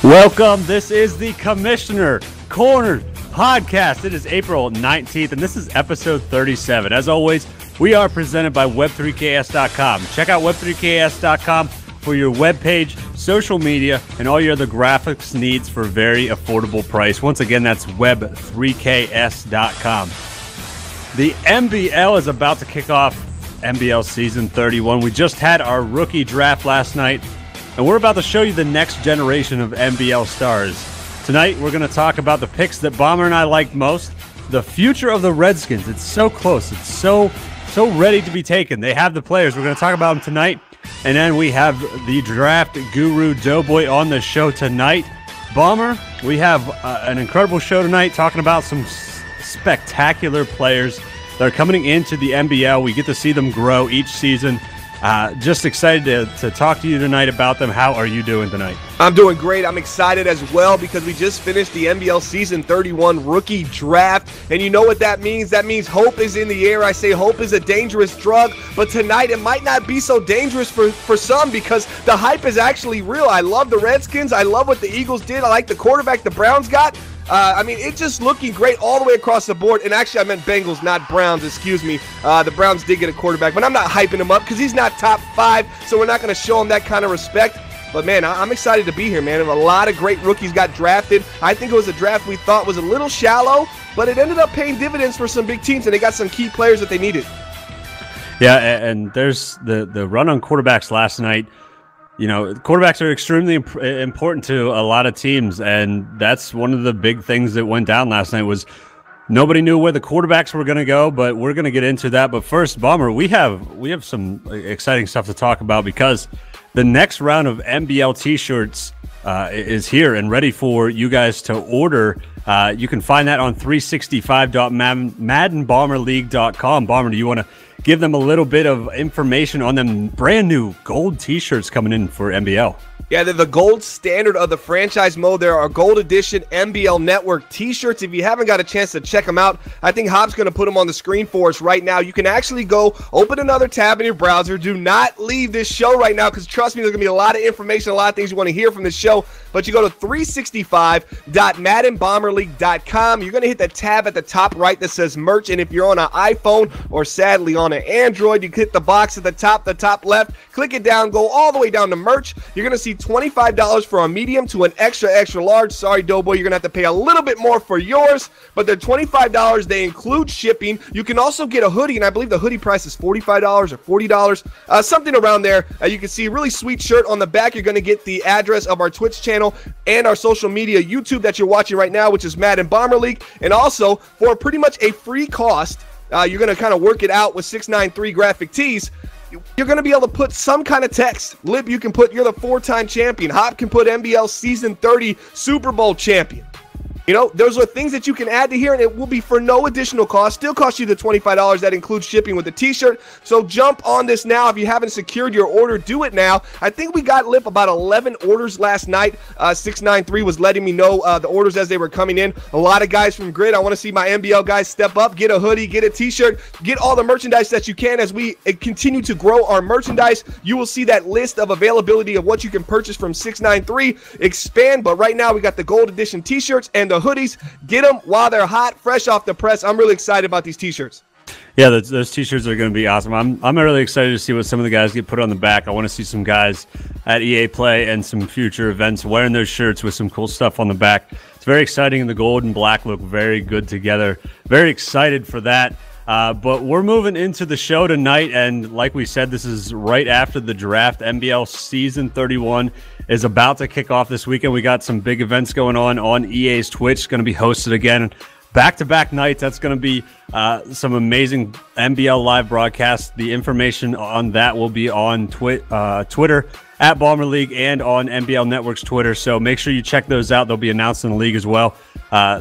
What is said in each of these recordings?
Welcome. This is the Commissioner Corner podcast. It is April 19th, and this is episode 37. As always, we are presented by web3ks.com. Check out web3ks.com for your webpage, social media, and all your other graphics needs for a very affordable price. Once again, that's web3ks.com. The NBL is about to kick off NBL season 31. We just had our rookie draft last night, and we're about to show you the next generation of NBL stars. Tonight, we're going to talk about the picks that Bomber and I like most, the future of the Redskins. It's so close. It's so ready to be taken. They have the players. We're going to talk about them tonight. And then we have the draft guru Doughboy on the show tonight. Bomber, we have an incredible show tonight talking about some spectacular players that are coming into the NBL. We get to see them grow each season. Just excited to talk to you tonight about them. How are you doing tonight? I'm doing great. I'm excited as well because we just finished the NBL Season 31 rookie draft. And you know what that means? That means hope is in the air. I say hope is a dangerous drug, but tonight it might not be so dangerous for some because the hype is actually real. I love the Redskins. I love what the Eagles did. I like the quarterback the Browns got. I mean, it's just looking great all the way across the board. And actually, I meant Bengals, not Browns. Excuse me. The Browns did get a quarterback, but I'm not hyping him up because he's not top 5, so we're not going to show him that kind of respect. But, man, I'm excited to be here, man. A lot of great rookies got drafted. I think it was a draft we thought was a little shallow, but it ended up paying dividends for some big teams, and they got some key players that they needed. Yeah, and there's the run on quarterbacks last night. You know, quarterbacks are extremely important to a lot of teams, and that's one of the big things that went down last night was nobody knew where the quarterbacks were going to go, but we're going to get into that. But first, Bomber, we have some exciting stuff to talk about because the next round of NBL T-shirts is here and ready for you guys to order. You can find that on 365.maddenbomberleague.com. Bomber, do you want to give them a little bit of information on them brand new gold T-shirts coming in for NBL? Yeah, they're the gold standard of the franchise mode. There are gold edition NBL Network T-shirts. If you haven't got a chance to check them out, I think Hop's going to put them on the screen for us right now. You can actually go open another tab in your browser. Do not leave this show right now because trust me, there's going to be a lot of information, a lot of things you want to hear from this show. But you go to 365.maddenbomberleague.com. You're going to hit that tab at the top right that says merch. And if you're on an iPhone or sadly on an Android, you hit the box at the top left, click it down, go all the way down to merch. You're going to see $25 for a medium to an extra large. Sorry, Doughboy, you're going to have to pay a little bit more for yours, but they're $25. They include shipping. You can also get a hoodie, and I believe the hoodie price is $45 or $40, something around there. You can see a really sweet shirt on the back. You're going to get the address of our Twitch channel and our social media, YouTube that you're watching right now, which is Madden Bomber League, and also for pretty much a free cost, you're going to kind of work it out with 693 graphic tees. You're going to be able to put some kind of text. Lip, you can put you're the 4-time champion. Hop can put NBL Season 30 Super Bowl champion. You know, those are things that you can add to here, and it will be for no additional cost. Still cost you the $25. That includes shipping with the T-shirt. So jump on this now. If you haven't secured your order, do it now. I think we got Lip about 11 orders last night. 693 was letting me know the orders as they were coming in. A lot of guys from Grid. I want to see my NBL guys step up, get a hoodie, get a T-shirt, get all the merchandise that you can as we continue to grow our merchandise. You will see that list of availability of what you can purchase from 693 expand. But right now we got the gold edition T-shirts and the hoodies. Get them while they're hot, fresh off the press. I'm really excited about these T-shirts. Yeah, those T-shirts are going to be awesome. I'm really excited to see what some of the guys get put on the back. I want to see some guys at EA Play and some future events wearing those shirts with some cool stuff on the back. It's very exciting, and the gold and black look very good together. Very excited for that. But we're moving into the show tonight, and like we said, this is right after the draft. NBL Season 31 is about to kick off this weekend. We got some big events going on EA's Twitch. It's going to be hosted again back-to-back nights. That's going to be some amazing NBL live broadcasts. The information on that will be on Twitter at Bomber League and on NBL Network's Twitter. So make sure you check those out. They'll be announced in the league as well.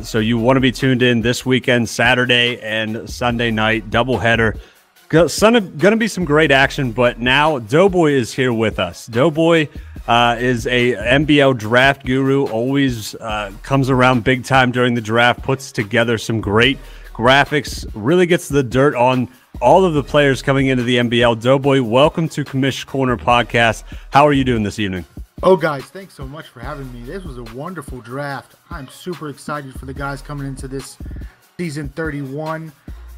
So you want to be tuned in this weekend, Saturday and Sunday night, doubleheader. Going to be some great action, but now Doughboy is here with us. Doughboy is a NBL draft guru, always comes around big time during the draft, puts together some great graphics, really gets the dirt on all of the players coming into the NBL. Doughboy, welcome to Commish Corner Podcast. How are you doing this evening? Oh, guys, thanks so much for having me. This was a wonderful draft. I'm super excited for the guys coming into this season 31.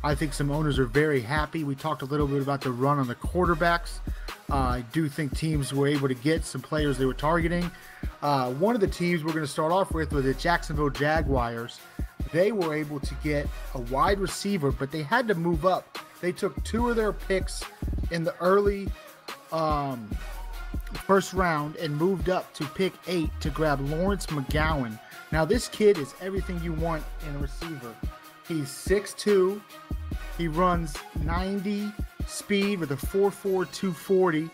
I think some owners are very happy. We talked a little bit about the run on the quarterbacks. I do think teams were able to get some players they were targeting. One of the teams we're going to start off with was the Jacksonville Jaguars. They were able to get a wide receiver, but they had to move up. They took 2 of their picks in the early first round and moved up to pick 8 to grab Lawrence McGowan. Now, this kid is everything you want in a receiver. He's 6'2". He runs 90 speed with a 4.4 240.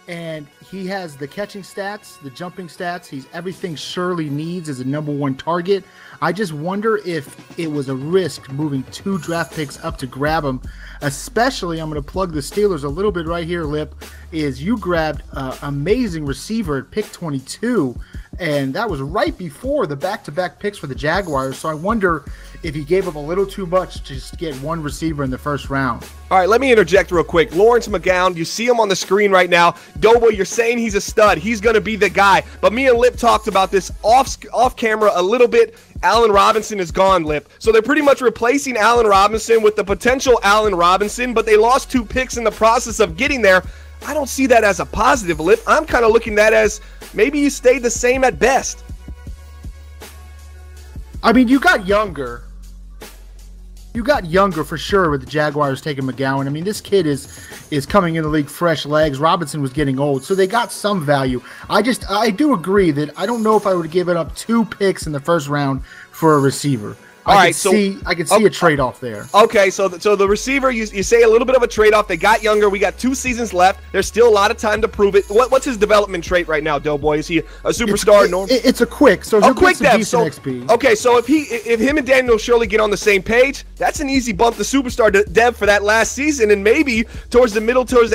And he has the catching stats, the jumping stats. He's everything Shirley needs as a #1 target. I just wonder if it was a risk moving 2 draft picks up to grab him. Especially, I'm going to plug the Steelers a little bit right here, Lip, is you grabbed an amazing receiver at pick 22. And that was right before the back-to-back picks for the Jaguars. So I wonder if he gave up a little too much to just get 1 receiver in the first round. All right, let me interject real quick. Lawrence McGowan, you see him on the screen right now. Doughboy, you're saying he's a stud. He's going to be the guy. But me and Lip talked about this off camera a little bit. Allen Robinson is gone, Lip. So they're pretty much replacing Allen Robinson with the potential Allen Robinson, but they lost 2 picks in the process of getting there. I don't see that as a positive, Lip. I'm kind of looking at that as maybe you stayed the same at best. I mean, you got younger. You got younger for sure with the Jaguars taking McGowan. I mean, this kid is coming in the league fresh legs. Robinson was getting old, so they got some value. I do agree that I don't know if I would have given up 2 picks in the first round for a receiver. I can see a trade-off there. Okay, so the receiver, you say a little bit of a trade-off. They got younger. We got 2 seasons left. There's still a lot of time to prove it. What's his development trait right now, Doughboy? Is he a superstar? It's a quick. So he'll quick get some dev. decent XP. Okay, so if him and Daniel Shirley get on the same page, that's an easy bump to superstar dev for that last season, and maybe towards the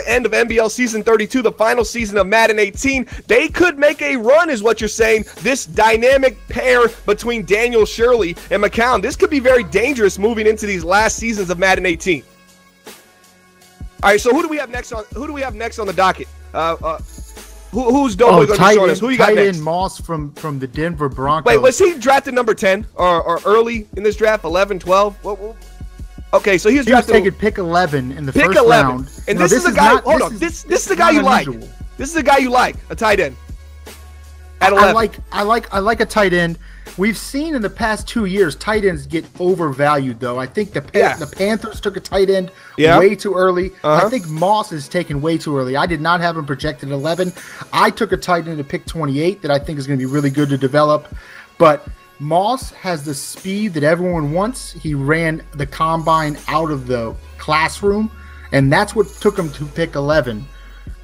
end of NBL season 32, the final season of Madden 18, they could make a run, is what you're saying. This dynamic pair between Daniel Shirley and McCown, this could be very dangerous moving into these last seasons of Madden 18. All right, so who do we have next on the docket? Who's Doughboy going to be showing us? Who you got next? Tight end Moss from the Denver Broncos. Wait, was he drafted number 10 or early in this draft? 11, 12? Okay, so he was taking pick 11 in the first round. And this is the guy. Hold on, this is the guy you like. This is the guy you like, a tight end. At 11. I like a tight end. We've seen in the past 2 years tight ends get overvalued, though. I think the Panthers took a tight end way too early. I think Moss is taken way too early. I did not have him projected at 11. I took a tight end at pick 28 that I think is going to be really good to develop. But Moss has the speed that everyone wants. He ran the combine out of the classroom, and that's what took him to pick 11.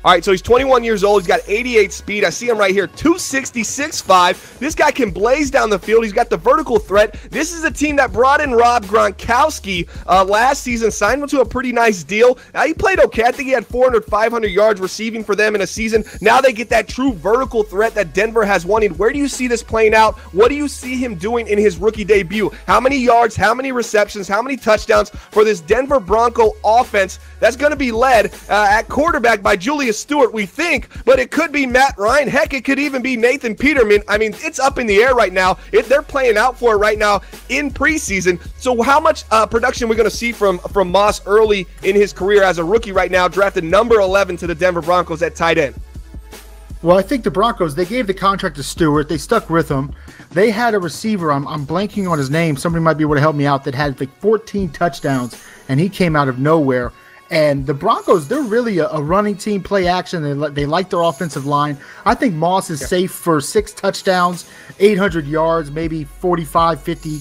All right, so he's 21 years old. He's got 88 speed. I see him right here, 266.5. This guy can blaze down the field. He's got the vertical threat. This is a team that brought in Rob Gronkowski last season, signed him to a pretty nice deal. Now, he played okay. I think he had 400, 500 yards receiving for them in a season. Now they get that true vertical threat that Denver has wanted. Where do you see this playing out? What do you see him doing in his rookie debut? How many yards, how many receptions, how many touchdowns for this Denver Bronco offense that's going to be led at quarterback by Julius Stewart, we think, but it could be Matt Ryan. Heck, it could even be Nathan Peterman. I mean, it's up in the air right now. They're playing out for it right now in preseason. So how much production are we going to see from Moss early in his career as a rookie right now, drafted number 11 to the Denver Broncos at tight end? Well, I think the Broncos, they gave the contract to Stewart. They stuck with him. They had a receiver, I'm blanking on his name. Somebody might be able to help me out, that had like 14 touchdowns, and he came out of nowhere. And the Broncos, they're really a running team, play action. They like their offensive line. I think Moss is safe for 6 touchdowns, 800 yards, maybe 45, 50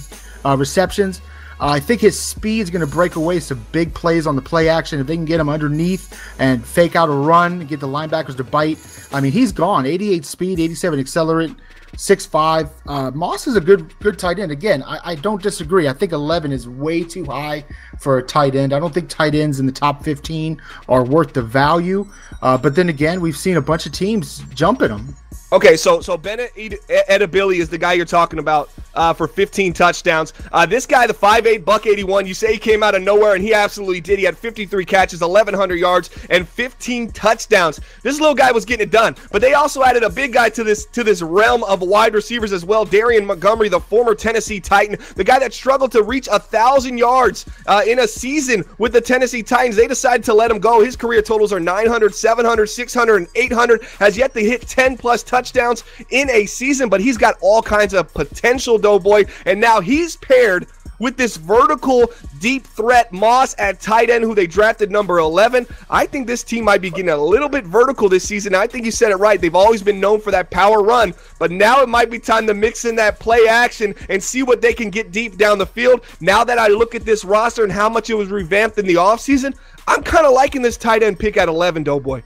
receptions. I think his speed is going to break away some big plays on the play action. If they can get him underneath and fake out a run and get the linebackers to bite, I mean, he's gone. 88 speed, 87 accelerate, 6'5". Moss is a good tight end. Again, I don't disagree. I think 11 is way too high for a tight end. I don't think tight ends in the top 15 are worth the value. But then again, we've seen a bunch of teams jump at him. Okay, so Bennett Edabilly is the guy you're talking about for 15 touchdowns. This guy, the 5'8", buck 81, you say he came out of nowhere, and he absolutely did. He had 53 catches, 1,100 yards, and 15 touchdowns. This little guy was getting it done. But they also added a big guy to this realm of wide receivers as well. Darian Montgomery, the former Tennessee Titan, the guy that struggled to reach 1,000 yards in a season with the Tennessee Titans. They decided to let him go. His career totals are 900, 700, 600, and 800. Has yet to hit 10-plus touchdowns in a season, but he's got all kinds of potential, Doughboy, and now he's paired with this vertical deep threat Moss at tight end, who they drafted number 11. I think this team might be getting a little bit vertical this season. I think you said it right. They've always been known for that power run, but now it might be time to mix in that play action and see what they can get deep down the field. Now that I look at this roster and how much it was revamped in the offseason, I'm kind of liking this tight end pick at 11, Doughboy.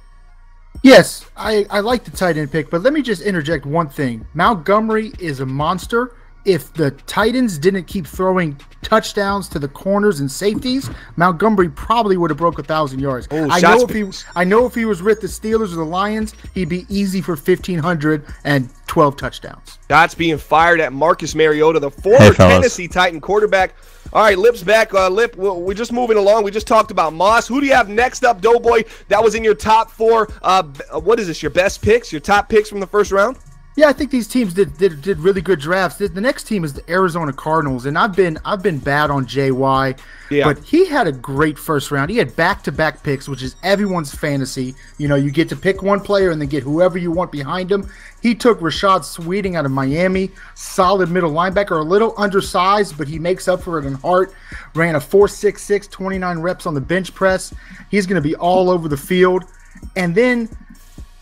Yes, I like the tight end pick, but let me just interject one thing. Montgomery is a monster. If the Titans didn't keep throwing touchdowns to the corners and safeties, Montgomery probably would have broke 1,000 yards. Oh, I know if he was with the Steelers or the Lions, he'd be easy for 1,512 touchdowns. Shots being fired at Marcus Mariota, the former Tennessee Titan quarterback. All right, Lip's back. Lip, we're just moving along. We just talked about Moss. Who do you have next up, Doughboy? That was in your top 4. What is this, your best picks, your top picks from the first round? Yeah, I think these teams did really good drafts. The next team is the Arizona Cardinals, and I've been bad on JY, but he had a great first round. He had back-to-back picks, which is everyone's fantasy. You know, you get to pick one player and then get whoever you want behind him. He took Rashad Sweeting out of Miami, solid middle linebacker, a little undersized, but he makes up for it in heart. Ran a 4.66, 29 reps on the bench press. He's going to be all over the field. And then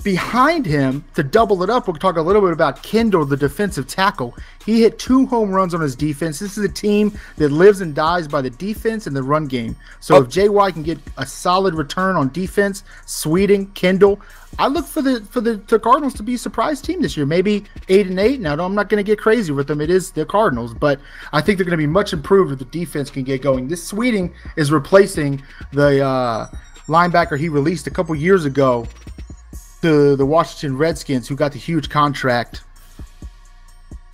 behind him, to double it up, we'll talk a little bit about Kendall, the defensive tackle. He hit 2 home runs on his defense. This is a team that lives and dies by the defense and the run game. So if JY can get a solid return on defense, Sweeting, Kendall, I look for the Cardinals to be a surprise team this year. Maybe 8-8. Now, I'm not going to get crazy with them. It is the Cardinals, but I think they're going to be much improved if the defense can get going. This Sweeting is replacing the linebacker he released a couple years ago to the Washington Redskins, who got the huge contract.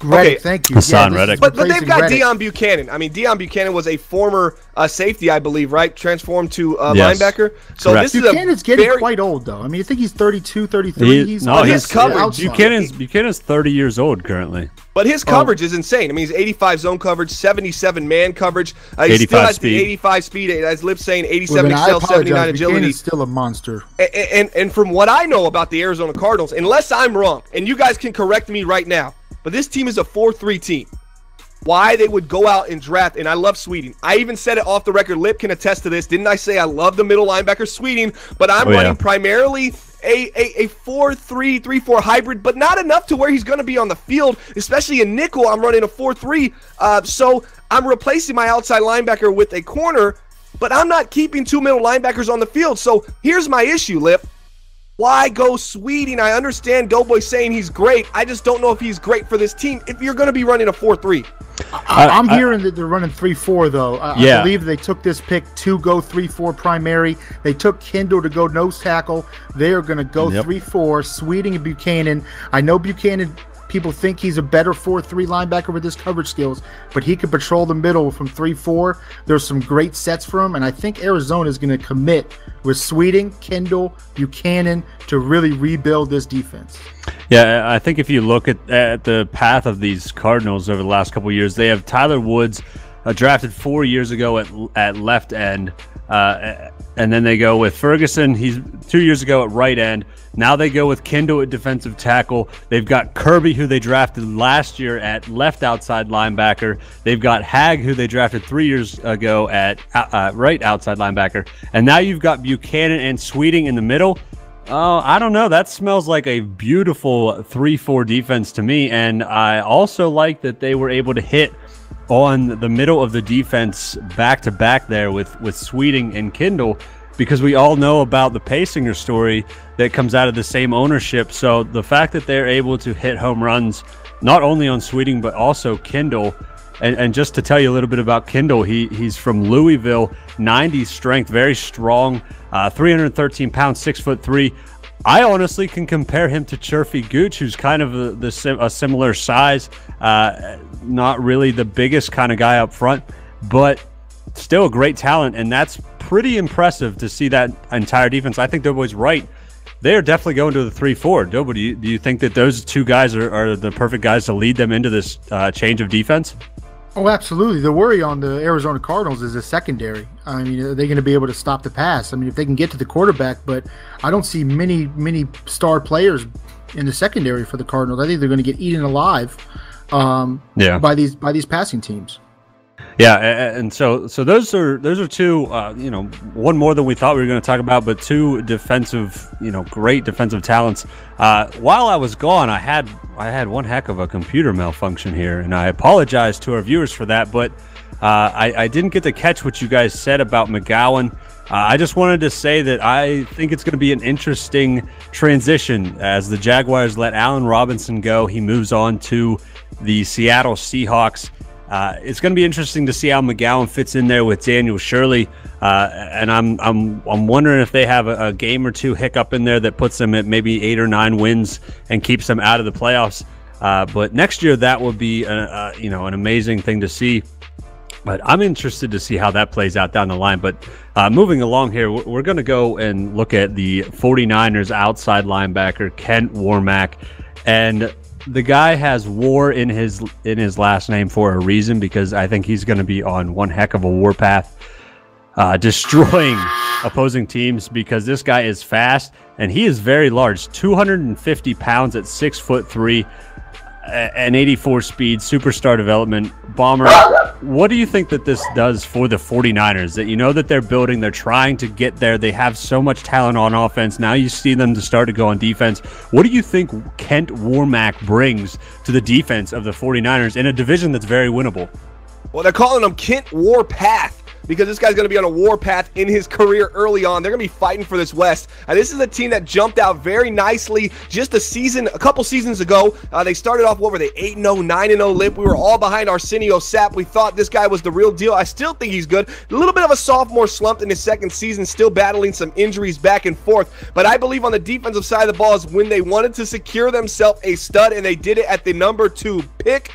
Reddick, thank you. Hassan Reddick. But they've got Deion Buchanan. I mean, Deion Buchanan was a former safety, I believe, right? Transformed to linebacker. So correct. This Buchanan's getting quite old, though. I mean, I think he's 32, 33. His coverage. Buchanan's 30 years old currently. But his coverage is insane. I mean, he's 85 zone coverage, 77 man coverage. He 85 still has speed. the 85 speed, as Lip's saying, 87 excel, 79 agility. Buchanan's still a monster. And from what I know about the Arizona Cardinals, unless I'm wrong, and you guys can correct me right now, but this team is a 4-3 team. Why they would go out and draft, and I love Sweeting. I even said it off the record. Lip can attest to this. Didn't I say I love the middle linebacker Sweeting? But I'm running primarily a 4-3, 3-4 hybrid, but not enough to where he's going to be on the field, especially in nickel. I'm running a 4-3, so I'm replacing my outside linebacker with a corner, but I'm not keeping 2 middle linebackers on the field. So here's my issue, Lip. Why go Sweeting? I understand Doughboy saying he's great. I just don't know if he's great for this team if you're going to be running a 4-3. I'm hearing that they're running 3-4, though. I believe they took this pick to go 3-4 primary. They took Kendall to go nose tackle. They are going to go 3-4, Sweeting and Buchanan. I know Buchanan, people think he's a better 4-3 linebacker with his coverage skills, but he can patrol the middle from 3-4. There's some great sets for him, and I think Arizona is going to commit with Sweeting, Kendall, Buchanan to really rebuild this defense. Yeah, I think if you look at the path of these Cardinals over the last couple of years, they have Tyler Woods, drafted 4 years ago at left end, and then they go with Ferguson. He's 2 years ago at right end. Now they go with Kendall at defensive tackle. They've got Kirby, who they drafted last year at left outside linebacker. They've got Hag, who they drafted 3 years ago at right outside linebacker. And now you've got Buchanan and Sweeting in the middle. Oh, I don't know. That smells like a beautiful 3-4 defense to me. And I also like that they were able to hit on the middle of the defense back-to-back there with Sweeting and Kendall, because we all know about the Paysinger story that comes out of the same ownership. So the fact that they're able to hit home runs not only on Sweeting but also Kendall, and just to tell you a little bit about Kendall, he's from Louisville, 90 strength, very strong, 313 pounds, 6'3". I honestly can compare him to Churfy Gooch, who's kind of a similar size, not really the biggest kind of guy up front, but still a great talent, and that's pretty impressive to see that entire defense. I think Doughboy's right. They are definitely going to the 3-4. Doughboy, do you think that those two guys are the perfect guys to lead them into this change of defense? Oh, absolutely. The worry on the Arizona Cardinals is the secondary. I mean, are they going to be able to stop the pass? I mean, if they can get to the quarterback, but I don't see many star players in the secondary for the Cardinals. I think they're going to get eaten alive by these passing teams. Yeah, and so those are two, one more than we thought we were going to talk about, but two defensive, great defensive talents. While I was gone, I had one heck of a computer malfunction here, and I apologize to our viewers for that, but I didn't get to catch what you guys said about McGowan. I just wanted to say that I think it's going to be an interesting transition as the Jaguars let Allen Robinson go. He moves on to the Seattle Seahawks. It's going to be interesting to see how McGowan fits in there with Daniel Shirley, and I'm wondering if they have a game or two hiccup in there that puts them at maybe 8 or 9 wins and keeps them out of the playoffs. But next year that will be an amazing thing to see. But I'm interested to see how that plays out down the line. But moving along here, we're going to go and look at the 49ers outside linebacker Kent Warmack, and the guy has war in his last name for a reason, because I think he's going to be on one heck of a warpath, destroying opposing teams, because this guy is fast and he is very large, 250 pounds at 6'3", an 84 speed, superstar development, bomber. What do you think that this does for the 49ers? That that they're building, they're trying to get there, they have so much talent on offense. Now you see them to start to go on defense. What do you think Kent Warmack brings to the defense of the 49ers in a division that's very winnable? Well, they're calling him Kent Warpath, because this guy's going to be on a warpath in his career early on. They're going to be fighting for this West. And this is a team that jumped out very nicely just a couple seasons ago. They started off, what were they, 8-0, 9-0 lip. We were all behind Arsenio Sapp. We thought this guy was the real deal. I still think he's good. A little bit of a sophomore slump in his second season, still battling some injuries back and forth. But I believe on the defensive side of the ball is when they wanted to secure themselves a stud, and they did it at the number 2 pick.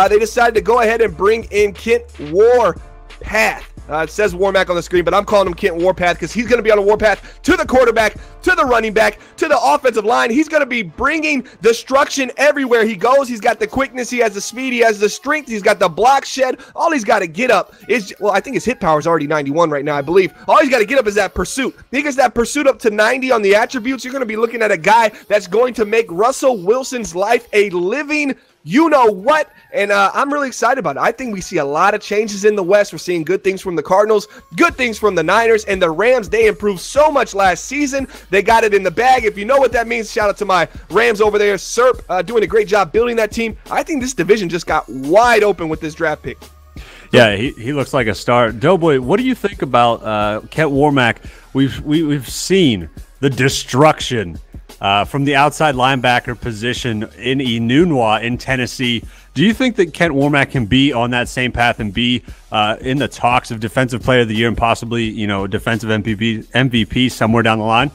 They decided to go ahead and bring in Kent Warpath. It says Warmack on the screen, but I'm calling him Kent Warpath because he's going to be on a warpath to the quarterback, to the running back, to the offensive line. He's going to be bringing destruction everywhere he goes. He's got the quickness, he has the speed, he has the strength, he's got the block shed. All he's got to get up is, well, I think his hit power is already 91 right now, I believe. All he's got to get up is that pursuit. He gets that pursuit up to 90 on the attributes. You're going to be looking at a guy that's going to make Russell Wilson's life a living you-know-what, and I'm really excited about it. I think we see a lot of changes in the West. We're seeing good things from the Cardinals, good things from the Niners, and the Rams. They improved so much last season. They got it in the bag. If you know what that means, shout out to my Rams over there. Serp doing a great job building that team. I think this division just got wide open with this draft pick. Yeah, he looks like a star. Doughboy, what do you think about Kent Warmack? We've seen the destruction from the outside linebacker position in Enunwa in Tennessee. Do you think that Kent Warmack can be on that same path and be in the talks of Defensive Player of the Year and possibly, defensive MVP somewhere down the line?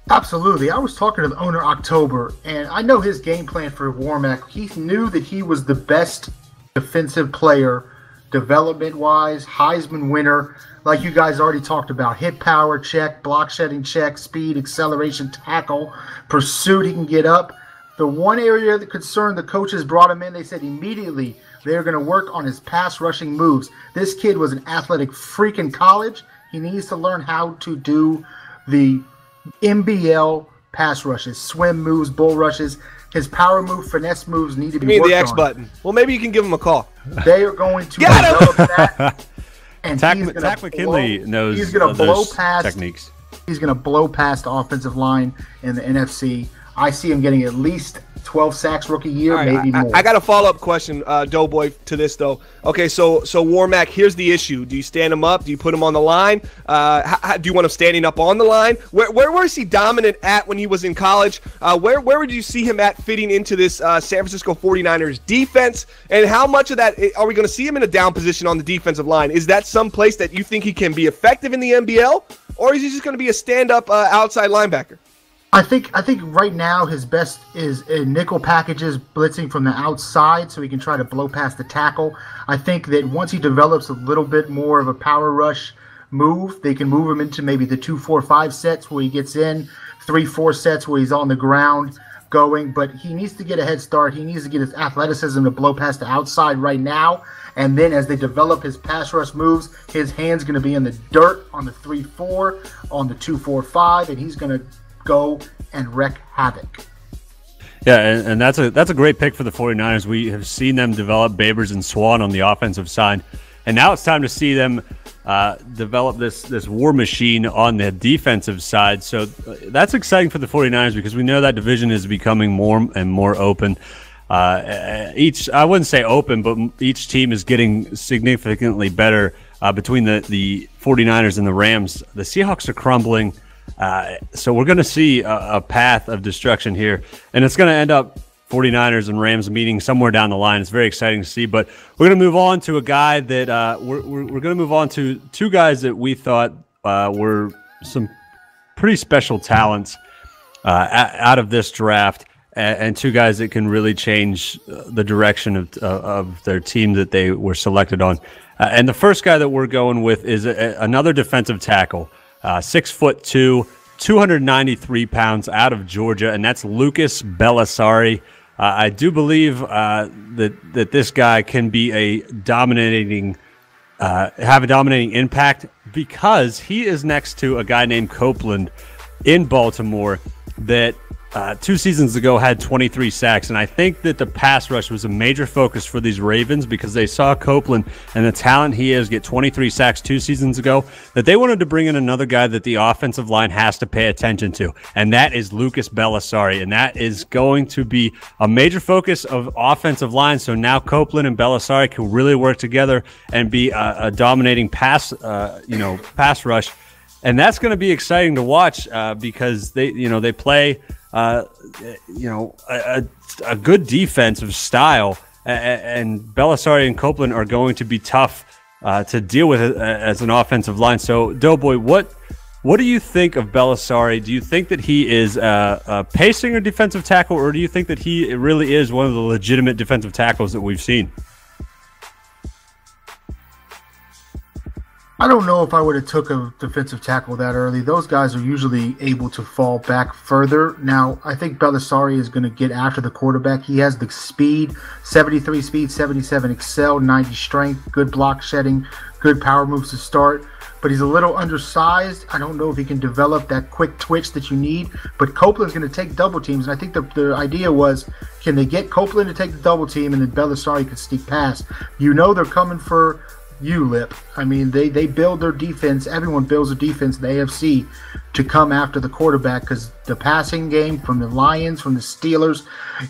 Absolutely. I was talking to the owner October, and I know his game plan for Warmack. He knew that he was the best defensive player, development-wise, Heisman winner, like you guys already talked about. Hit power, check. Block shedding, check. Speed, acceleration, tackle, pursuit, he can get up. The one area that concerned the coaches brought him in, they said immediately they're going to work on his pass rushing moves. This kid was an athletic freak in college. He needs to learn how to do the NBL pass rushes, swim moves, bull rushes. His power move, finesse moves need to be worked on. The X button. Well, maybe you can give him a call. They are going to develop that. And Tack McKinley knows he's going to blow past techniques. He's going to blow past the offensive line in the NFC. I see him getting at least 12 sacks rookie year, right, maybe more. I got a follow-up question, Doughboy, to this, though. Okay, so Warmack, here's the issue. Do you stand him up? Do you put him on the line? Do you want him standing up on the line? Where was he dominant at when he was in college? Where would you see him at fitting into this San Francisco 49ers defense? And how much of that are we going to see him in a down position on the defensive line? Is that some place that you think he can be effective in the NBL? Or is he just going to be a stand-up outside linebacker? I think right now his best is in nickel packages, blitzing from the outside so he can try to blow past the tackle. I think that once he develops a little bit more of a power rush move, they can move him into maybe the 2-4-5 sets where he gets in, 3-4 sets where he's on the ground going. But he needs to get a head start. He needs to get his athleticism to blow past the outside right now. And then as they develop his pass rush moves, his hand's going to be in the dirt on the 3-4, on the 2-4-5, and he's going to go and wreak havoc. Yeah, and that's a great pick for the 49ers. We have seen them develop Babers and Swan on the offensive side, and now it's time to see them develop this war machine on the defensive side. So that's exciting for the 49ers because we know that division is becoming more and more open. I wouldn't say open, but each team is getting significantly better between the 49ers and the Rams. The Seahawks are crumbling. So we're going to see a path of destruction here, and it's going to end up 49ers and Rams meeting somewhere down the line. It's very exciting to see, but we're going to move on to a guy that we're going to move on to two guys that we thought were some pretty special talents out of this draft, and two guys that can really change the direction of their team that they were selected on. And the first guy that we're going with is another defensive tackle. 6'2", 293 pounds out of Georgia, and that's Lucas BELLISARI. I do believe that this guy can be have a dominating impact because he is next to a guy named Copeland in Baltimore that 2 seasons ago had 23 sacks, and I think that the pass rush was a major focus for these Ravens because they saw Copeland and the talent he is get 23 sacks 2 seasons ago, that they wanted to bring in another guy that the offensive line has to pay attention to, and that is Lucas BELLISARI, and that is going to be a major focus of offensive line. So now Copeland and BELLISARI can really work together and be a dominating pass rush, and that's going to be exciting to watch because they play a good defensive style, and BELLISARI and Copeland are going to be tough to deal with as an offensive line. So, Doughboy, what do you think of BELLISARI? Do you think that he is a pacing or defensive tackle, or do you think that he really is one of the legitimate defensive tackles that we've seen? I don't know if I would have took a defensive tackle that early. Those guys are usually able to fall back further. Now, I think BELLISARI is going to get after the quarterback. He has the speed, 73 speed, 77 excel, 90 strength, good block shedding, good power moves to start. But he's a little undersized. I don't know if he can develop that quick twitch that you need. But Copeland's going to take double teams. And I think the idea was, can they get Copeland to take the double team and then BELLISARI could sneak past? You know they're coming for you, Lip. I mean, they build their defense. Everyone builds a defense in the AFC to come after the quarterback because the passing game from the Lions, from the Steelers,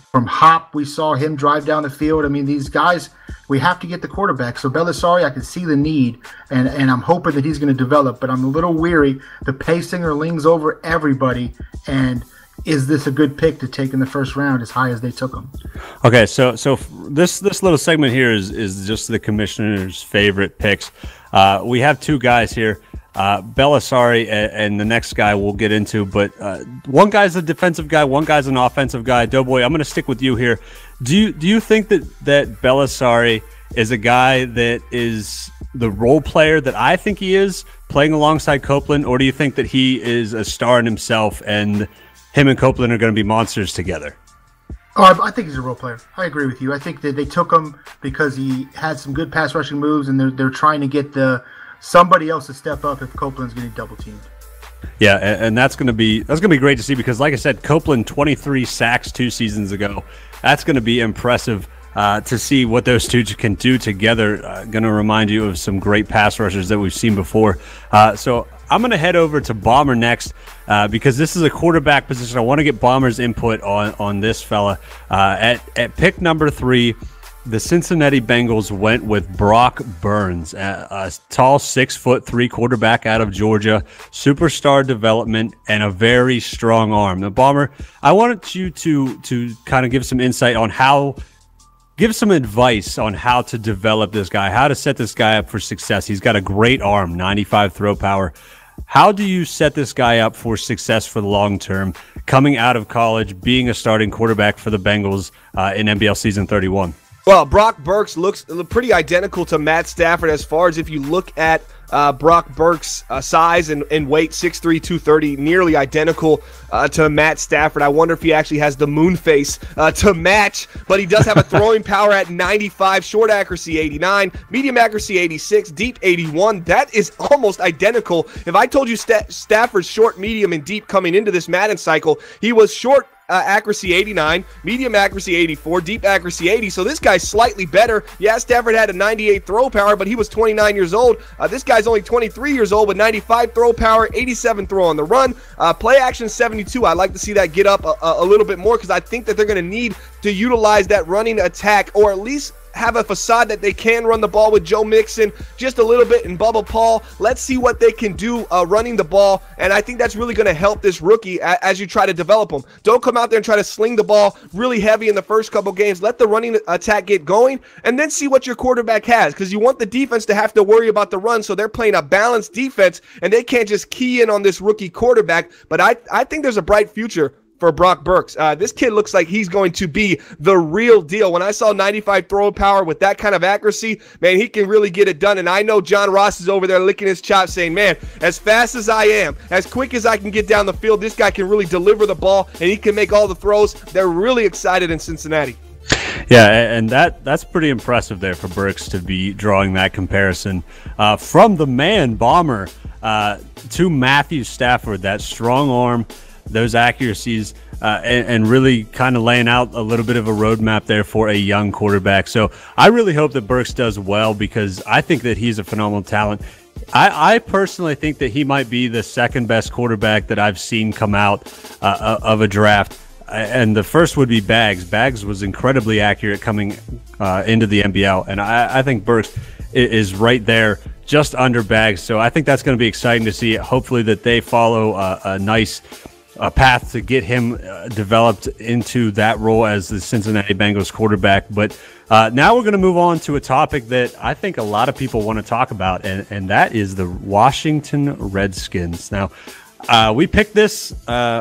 from Hop, we saw him drive down the field. I mean, these guys, we have to get the quarterback. So BELLISARI, I can see the need, and I'm hoping that he's going to develop, but I'm a little weary. The pacing leans over everybody, and is this a good pick to take in the first round as high as they took him? Okay, so this little segment here is just the commissioner's favorite picks. We have two guys here, BELLISARI and the next guy we'll get into, but one guy's a defensive guy, one guy's an offensive guy. Doughboy, I'm going to stick with you here. Do you think that BELLISARI is a guy that is the role player that I think he is, playing alongside Copeland, or do you think that he is a star in himself and him and Copeland are going to be monsters together? Oh, I think he's a role player. I agree with you. I think that they took him because he had some good pass rushing moves, and they're trying to get somebody else to step up if Copeland's getting double teamed. Yeah, and that's going to be great to see because, like I said, Copeland 23 sacks 2 seasons ago. That's going to be impressive to see what those two can do together. Going to remind you of some great pass rushers that we've seen before. So I'm going to head over to Bomber next because this is a quarterback position. I want to get Bomber's input on this fella. At pick number 3, the Cincinnati Bengals went with Brock Burns, a tall 6'3" quarterback out of Georgia, superstar development, and a very strong arm. Now, Bomber, I wanted you to kind of give some insight on give some advice on how to develop this guy, how to set this guy up for success. He's got a great arm, 95 throw power. How do you set this guy up for success for the long term? coming out of college, being a starting quarterback for the Bengals in NBL season 31? Well, Brock Burks looks pretty identical to Matt Stafford as far as if you look at Brock Burks' size and weight, 6'3", 230, nearly identical to Matt Stafford. I wonder if he actually has the moon face to match, but he does have a throwing power at 95, short accuracy 89, medium accuracy 86, deep 81. That is almost identical. If I told you Stafford's short, medium, and deep coming into this Madden cycle, he was short accuracy 89, medium accuracy 84, deep accuracy 80. So this guy's slightly better. Yeah, Stafford had a 98 throw power, but he was 29 years old. This guy's only 23 years old with 95 throw power, 87 throw on the run. Play action 72. I'd like to see that get up a little bit more because I think that they're going to need to utilize that running attack, or at least have a facade that they can run the ball with Joe Mixon just a little bit and Bubba Paul. Let's see what they can do running the ball, and I think that's really going to help this rookie as you try to develop him. Don't come out there and try to sling the ball really heavy in the first couple games. Let the running attack get going, and then see what your quarterback has, because you want the defense to have to worry about the run, so they're playing a balanced defense, and they can't just key in on this rookie quarterback. But I think there's a bright future for Brock Burks. This kid looks like he's going to be the real deal. When I saw 95 throw power with that kind of accuracy, man, he can really get it done. And I know John Ross is over there licking his chops saying, man, as fast as I am, as quick as I can get down the field, this guy can really deliver the ball, and he can make all the throws. They're really excited in Cincinnati. Yeah, and that's pretty impressive there for Burks to be drawing that comparison from the man bomber to Matthew Stafford. That strong arm, those accuracies, and really kind of laying out a little bit of a roadmap there for a young quarterback. So I really hope that Burks does well, because I think that he's a phenomenal talent. I personally think that he might be the second best quarterback that I've seen come out of a draft. And the first would be Baggs. Baggs was incredibly accurate coming into the NBL, and I think Burks is right there, just under Baggs. So I think that's going to be exciting to see. Hopefully that they follow a nice path to get him developed into that role as the Cincinnati Bengals quarterback. But now we're going to move on to a topic that I think a lot of people want to talk about, and that is the Washington Redskins. Now, we picked this,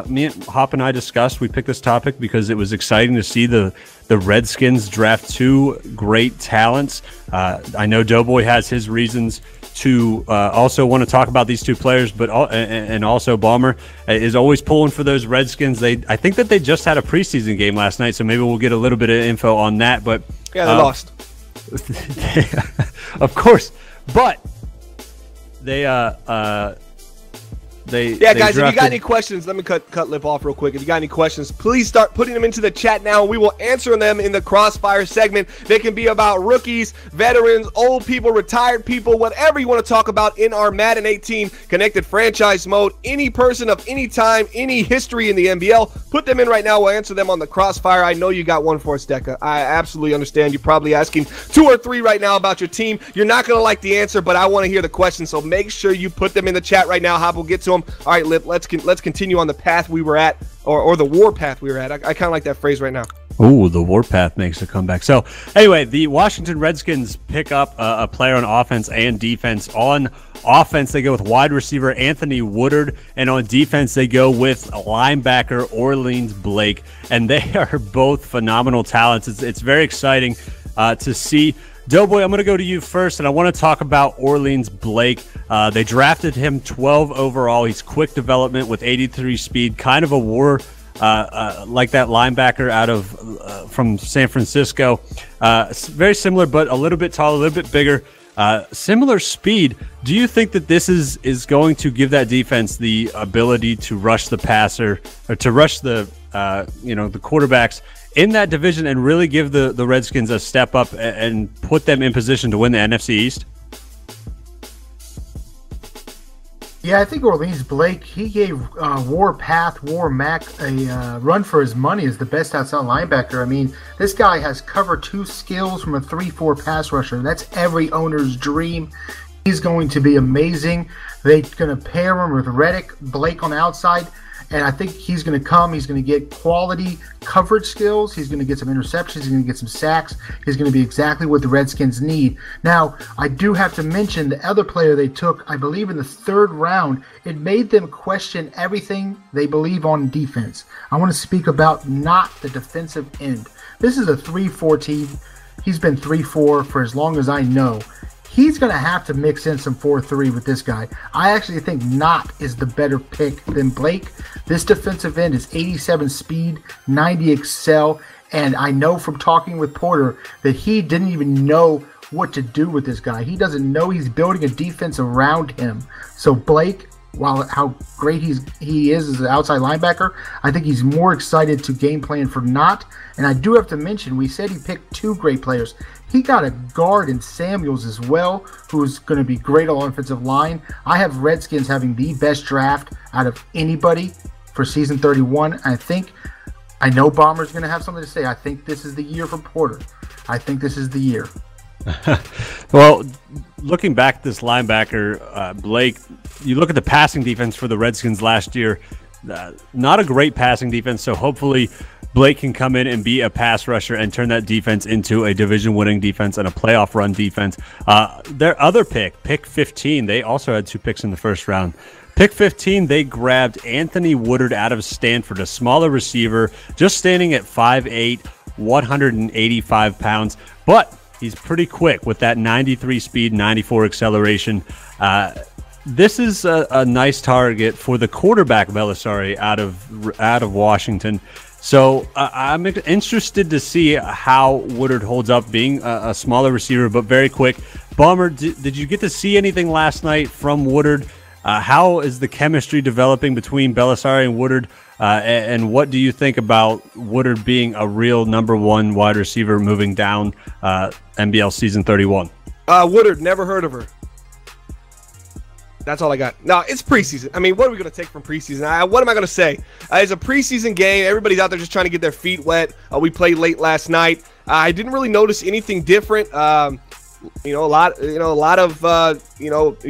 me and Hop and I discussed, we picked this topic because it was exciting to see the Redskins draft two great talents. I know Doughboy has his reasons to also want to talk about these two players, but and also Bomber is always pulling for those Redskins. I think that they just had a preseason game last night, so maybe we'll get a little bit of info on that. But yeah, they lost. Of course, but they yeah, guys, if you got any questions, let me cut Lip off real quick. If you got any questions, please start putting them into the chat now. We will answer them in the Crossfire segment. They can be about rookies, veterans, old people, retired people, whatever you want to talk about in our Madden 18 connected franchise mode. Any person of any time, any history in the NBL, put them in right now. We'll answer them on the Crossfire. I know you got one for us, Deca. I absolutely understand. You're probably asking 2 or 3 right now about your team. You're not going to like the answer, but I want to hear the question, so make sure you put them in the chat right now. Hop will get to them. All right, Lip, let's continue on the path we were at, or the war path we were at. I kind of like that phrase right now. Oh, the warpath makes a comeback. So anyway, the Washington Redskins pick up a player on offense and defense. On offense, they go with wide receiver Anthony Woodard, and on defense, they go with linebacker Orleans Blake, and they are both phenomenal talents. It's very exciting to see. Doughboy, I'm going to go to you first, and I want to talk about Orleans Blake. They drafted him 12 overall. He's quick development with 83 speed, kind of a war like that linebacker out of from San Francisco. Very similar, but a little bit taller, a little bit bigger. Similar speed. Do you think that this is going to give that defense the ability to rush the passer, or to rush the the quarterbacks in that division, and really give the Redskins a step up and put them in position to win the NFC East? Yeah, I think Orleans Blake, he gave War Mac a run for his money as the best outside linebacker. I mean, this guy has cover 2 skills from a 3-4 pass rusher. That's every owner's dream. He's going to be amazing. They're going to pair him with Reddick, Blake on the outside. And I think he's going to come. He's going to get quality coverage skills. He's going to get some interceptions. He's going to get some sacks. He's going to be exactly what the Redskins need. Now, I do have to mention the other player they took, I believe in the 3rd round. It made them question everything they believe on defense. I want to speak about not the defensive end. This is a 3-4 team. He's been 3-4 for as long as I know. He's going to have to mix in some 4-3 with this guy. I actually think Knott is the better pick than Blake. This defensive end is 87 speed, 90 excel, and I know from talking with Porter that he didn't even know what to do with this guy. He doesn't know he's building a defense around him. So Blake, while how great he is as an outside linebacker, I think he's more excited to game plan for Knott. And I do have to mention, we said he picked 2 great players. He got a guard in Samuels as well, who's going to be great on offensive line. I have Redskins having the best draft out of anybody for season 31. I know Bomber's going to have something to say. I think this is the year for Porter. I think this is the year. Well, looking back at this linebacker, Blake, you look at the passing defense for the Redskins last year, not a great passing defense, so hopefully Blake can come in and be a pass rusher and turn that defense into a division-winning defense and a playoff run defense. Their other pick 15, they also had 2 picks in the 1st round. Pick 15, they grabbed Anthony Woodard out of Stanford, a smaller receiver, just standing at 5'8", 185 pounds, but he's pretty quick with that 93 speed, 94 acceleration. This is a nice target for the quarterback, BELLISARI, out of Washington. So I'm interested to see how Woodard holds up, being a smaller receiver but very quick. Bomber, did you get to see anything last night from Woodard? How is the chemistry developing between BELLISARI and Woodard? And what do you think about Woodard being a real #1 wide receiver moving down NBL season 31? Woodard, never heard of her. That's all I got. No, it's preseason. I mean, what are we going to take from preseason? What am I going to say? It's a preseason game. Everybody's out there just trying to get their feet wet. We played late last night. I didn't really notice anything different. You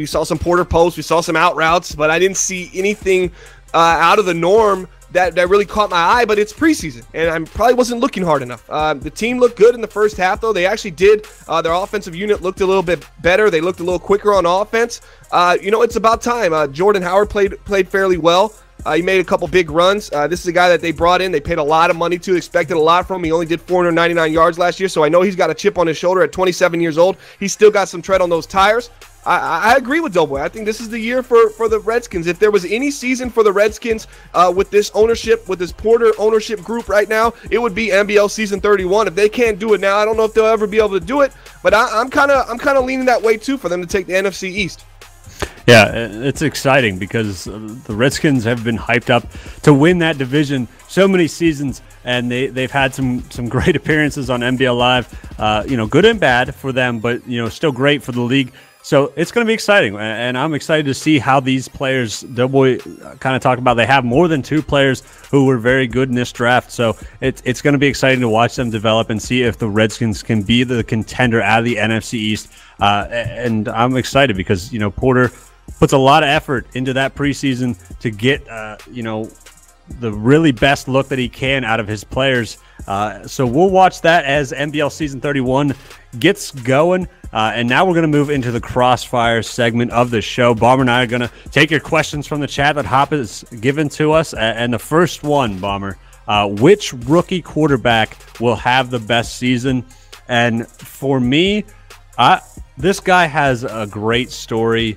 saw some Porter posts, we saw some out routes, but I didn't see anything out of the norm that really caught my eye. But it's preseason, and I probably wasn't looking hard enough. The team looked good in the 1st half, though. They actually did. Their offensive unit looked a little bit better. They looked a little quicker on offense. It's about time. Jordan Howard played fairly well. He made a couple big runs. This is a guy that they brought in. They paid a lot of money to, expected a lot from him. He only did 499 yards last year, so I know he's got a chip on his shoulder at 27 years old. He's still got some tread on those tires. I agree with Doughboy. I think this is the year for the Redskins. If there was any season for the Redskins with this ownership, with this Porter ownership group right now, it would be NBL season 31. If they can't do it now, I don't know if they'll ever be able to do it. But I'm kind of leaning that way too for them to take the NFC East. Yeah, it's exciting because the Redskins have been hyped up to win that division so many seasons, and they've had some great appearances on NBL Live. Good and bad for them, but still great for the league. So it's going to be exciting, and I'm excited to see how these players, Doughboy kind of talked about, they have more than 2 players who were very good in this draft. So it's going to be exciting to watch them develop and see if the Redskins can be the contender out of the NFC East. And I'm excited because, Porter puts a lot of effort into that preseason to get, the really best look that he can out of his players. So we'll watch that as NBL season 31 gets going. And now we're going to move into the Crossfire segment of the show. Bomber and I are going to take your questions from the chat that Hop has given to us. And the first one, Bomber, which rookie quarterback will have the best season? And for me, this guy has a great story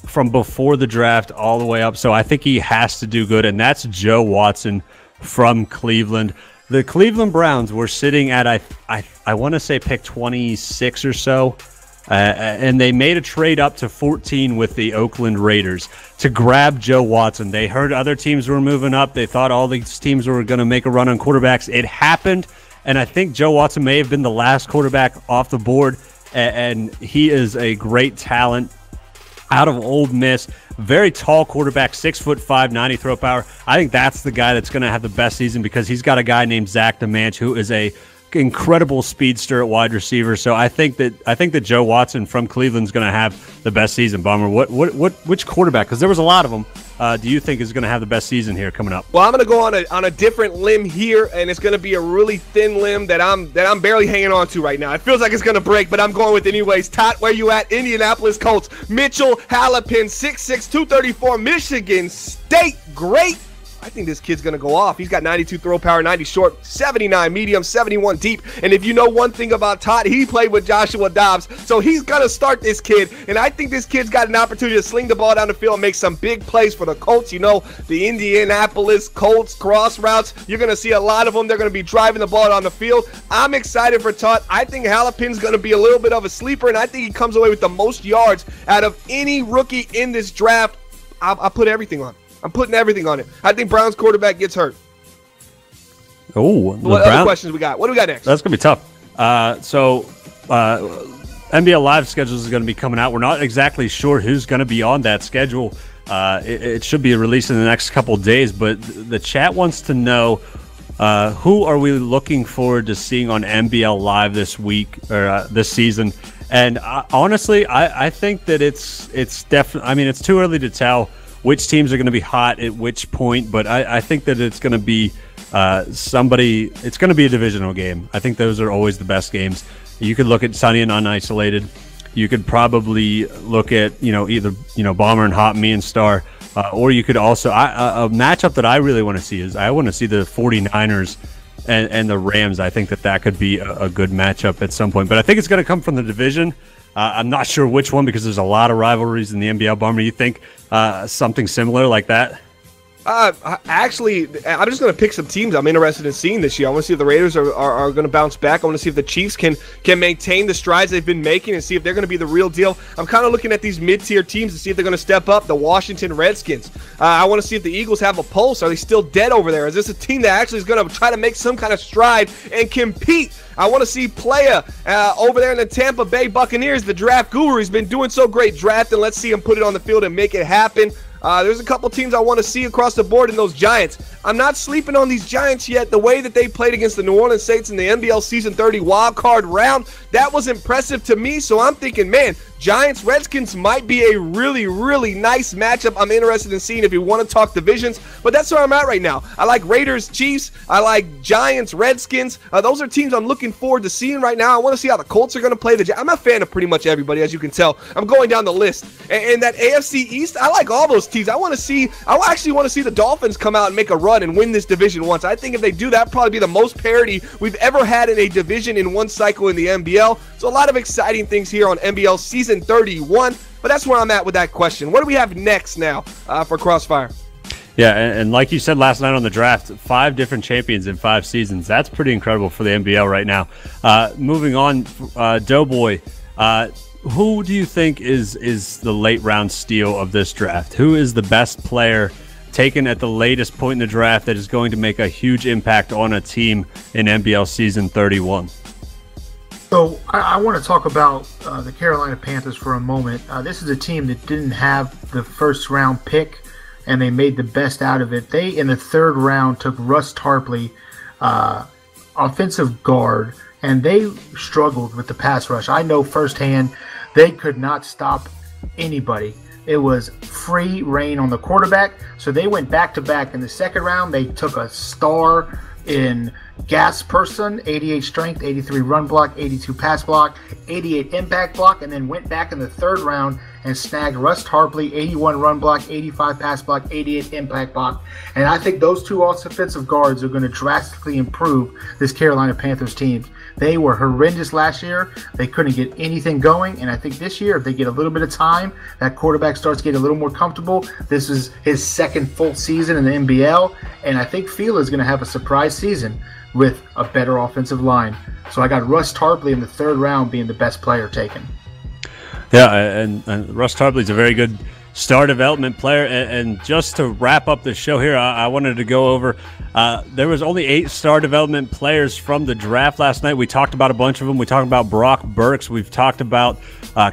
from before the draft all the way up. So I think he has to do good, and that's Joe Watson from Cleveland. The Cleveland Browns were sitting at, I want to say, pick 26 or so, and they made a trade up to 14 with the Oakland Raiders to grab Joe Watson. They heard other teams were moving up. They thought all these teams were going to make a run on quarterbacks. It happened, and I think Joe Watson may have been the last quarterback off the board, and he is a great talent out of Ole Miss. Very tall quarterback, 6'5", 90 throw power. I think that's the guy that's going to have the best season because he's got a guy named Zach DeManch who is a incredible speedster at wide receiver. So I think that Joe Watson from Cleveland's going to have the best season. Bomber, which quarterback? Because there was a lot of them. Do you think is going to have the best season here coming up? Well, I'm going to go on a different limb here, and it's going to be a really thin limb that I'm barely hanging on to right now. It feels like it's going to break, but I'm going with it anyways. Todd, where you at? Indianapolis Colts. Mitchell Halapin, 6'6", 234, Michigan State. Great. I think this kid's going to go off. He's got 92 throw power, 90 short, 79 medium, 71 deep. And if you know one thing about Todd, he played with Joshua Dobbs. So he's going to start this kid. And I think this kid's got an opportunity to sling the ball down the field and make some big plays for the Colts. You know, the Indianapolis Colts cross routes, you're going to see a lot of them. They're going to be driving the ball down the field. I'm excited for Todd. I think Halapin's going to be a little bit of a sleeper, and I think he comes away with the most yards out of any rookie in this draft. I'll put everything on. I'm putting everything on it. I think Browns quarterback gets hurt. Oh, what other questions we got? What do we got next? That's going to be tough. NBL Live schedules is going to be coming out. We're not exactly sure who's going to be on that schedule. It should be released in the next couple of days, but the chat wants to know who are we looking forward to seeing on NBL Live this week or this season. And honestly, I think that it's definitely. I mean, it's too early to tell which teams are going to be hot at which point, but I think that it's going to be somebody. It's going to be a divisional game. I think those are always the best games. You could look at Sunny and Unisolated. You could probably look at either Bomber and Hot, me and Star, or you could also a matchup that I really want to see is I want to see the 49ers and the Rams. I think that could be a good matchup at some point, but I think it's going to come from the division. I'm not sure which one because there's a lot of rivalries in the NBL. Bomber, you think something similar like that? Actually, I'm just going to pick some teams I'm interested in seeing this year. I want to see if the Raiders are going to bounce back. I want to see if the Chiefs can maintain the strides they've been making and see if they're going to be the real deal. I'm kind of looking at these mid-tier teams to see if they're going to step up. The Washington Redskins. I want to see if the Eagles have a pulse. Are they still dead over there? Is this a team that actually is going to try to make some kind of stride and compete? I want to see Playa over there in the Tampa Bay Buccaneers, the draft guru. He's been doing so great drafting. Let's see him put it on the field and make it happen. There's a couple teams I want to see across the board in those Giants. I'm not sleeping on these Giants yet. The way that they played against the New Orleans Saints in the NBL Season 30 wild card round, that was impressive to me. So I'm thinking, man, Giants, Redskins might be a really, really nice matchup. I'm interested in seeing if you want to talk divisions, but that's where I'm at right now. I like Raiders, Chiefs. I like Giants, Redskins. Those are teams I'm looking forward to seeing right now. I want to see how the Colts are going to play. I'm a fan of pretty much everybody, as you can tell. I'm going down the list. And that AFC East, I like all those teams. I actually want to see the Dolphins come out and make a run and win this division once. I think if they do that, probably be the most parity we've ever had in a division in one cycle in the NBL. So a lot of exciting things here on NBL Season 31, but that's where I'm at with that question. What do we have next now for Crossfire? Yeah, and like you said last night on the draft, 5 different champions in 5 seasons. That's pretty incredible for the NBL right now. Moving on, Doughboy, who do you think is the late round steal of this draft? Who is the best player taken at the latest point in the draft that is going to make a huge impact on a team in NBL Season 31? So I want to talk about the Carolina Panthers for a moment. This is a team that didn't have the first round pick, and they made the best out of it. They, in the 3rd round, took Russ Tarpley, offensive guard, and they struggled with the pass rush. I know firsthand they could not stop anybody. It was free reign on the quarterback, so they went back-to-back. In the 2nd round, they took a star in Gas Person, 88 strength, 83 run block, 82 pass block, 88 impact block, and then went back in the 3rd round and snagged Russ Tarpley, 81 run block, 85 pass block, 88 impact block. And I think those 2 offensive guards are going to drastically improve this Carolina Panthers team. They were horrendous last year. They couldn't get anything going. And I think this year, if they get a little bit of time, that quarterback starts getting a little more comfortable. This is his 2nd full season in the NBL. And I think Fila is going to have a surprise season with a better offensive line. So I got Russ Tarpley in the 3rd round being the best player taken. Yeah, and Russ Tarpley is a very good star development player. And just to wrap up the show here, I wanted to go over, there was only 8 star development players from the draft last night. We talked about a bunch of them. We talked about Brock Burks. We've talked about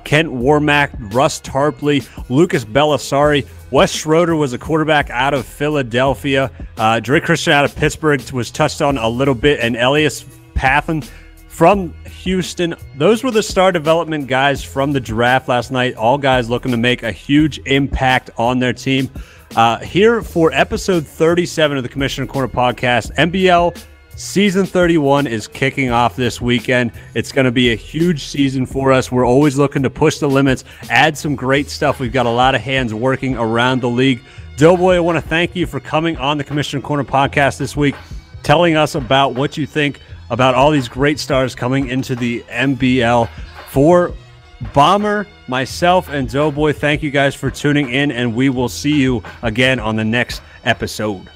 Kent Warmack, Russ Tarpley, Lucas Bellisari. Wes Schroeder was a quarterback out of Philadelphia. Drake Christian out of Pittsburgh was touched on a little bit, and Elias Pathan from Houston. Those were the star development guys from the draft last night. All guys looking to make a huge impact on their team. Here for episode 37 of the Commissioner Corner podcast, NBL Season 31 is kicking off this weekend. It's going to be a huge season for us. We're always looking to push the limits, add some great stuff. We've got a lot of hands working around the league. Doughboy, I want to thank you for coming on the Commissioner Corner podcast this week, telling us about what you think about all these great stars coming into the NBL. For Bomber, myself, and Doughboy, thank you guys for tuning in, and we will see you again on the next episode.